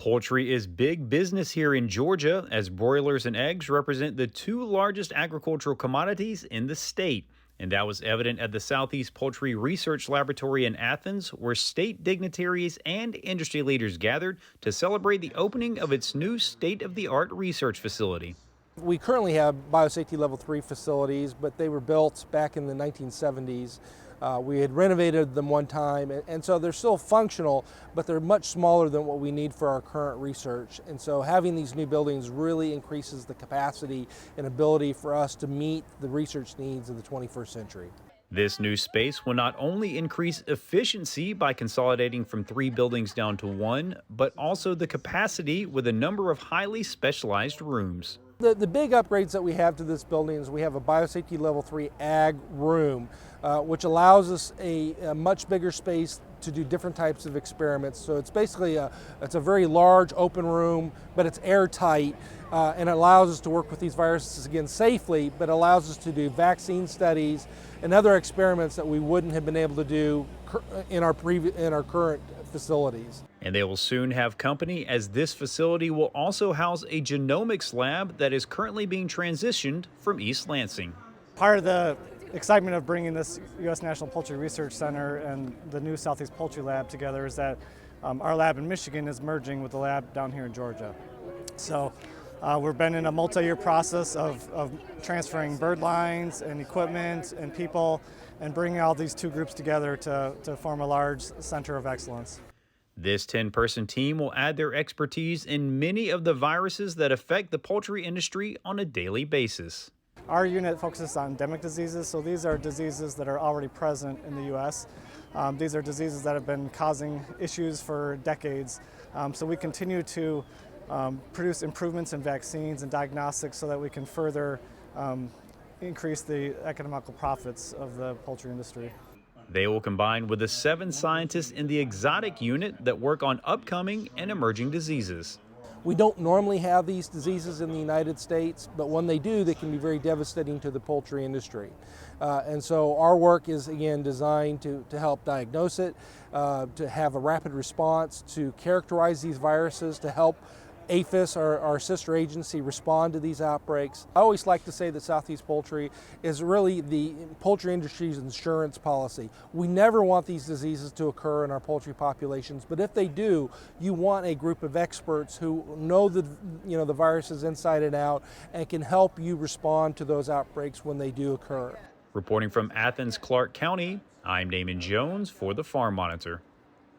Poultry is big business here in Georgia, as broilers and eggs represent the two largest agricultural commodities in the state. And that was evident at the Southeast Poultry Research Laboratory in Athens, where state dignitaries and industry leaders gathered to celebrate the opening of its new state of the art research facility. We currently have biosafety level 3 facilities, but they were built back in the 1970s. We had renovated them one time, and so they're still functional, but they're much smaller than what we need for our current research. And so having these new buildings really increases the capacity and ability for us to meet the research needs of the 21st century. This new space will not only increase efficiency by consolidating from 3 buildings down to 1, but also the capacity with a number of highly specialized rooms. The big upgrades that we have to this building is we have a biosafety level 3 ag room, which allows us a much bigger space to do different types of experiments. So it's basically it's a very large open room, but it's airtight, and it allows us to work with these viruses again safely, but allows us to do vaccine studies and other experiments that we wouldn't have been able to do in our current facilities. And they will soon have company, as this facility will also house a genomics lab that is currently being transitioned from East Lansing. Part of the excitement of bringing this U.S. National Poultry Research Center and the new Southeast Poultry Lab together is that our lab in Michigan is merging with the lab down here in Georgia. So we've been in a multi-year process of transferring bird lines and equipment and people and bringing all these two groups together to form a large center of excellence. This 10-person team will add their expertise in many of the viruses that affect the poultry industry on a daily basis. Our unit focuses on endemic diseases, so these are diseases that are already present in the U.S. These are diseases that have been causing issues for decades, so we continue to produce improvements in vaccines and diagnostics so that we can further increase the economical profits of the poultry industry. They will combine with the 7 scientists in the exotic unit that work on upcoming and emerging diseases. We don't normally have these diseases in the United States, but when they do, they can be very devastating to the poultry industry. And so our work is, again, designed to help diagnose it, to have a rapid response, to characterize these viruses, to help APHIS, our sister agency, respond to these outbreaks. I always like to say that Southeast Poultry is really the poultry industry's insurance policy. We never want these diseases to occur in our poultry populations, but if they do, you want a group of experts who know the viruses inside and out and can help you respond to those outbreaks when they do occur. Reporting from Athens-Clarke County, I'm Damon Jones for the Farm Monitor.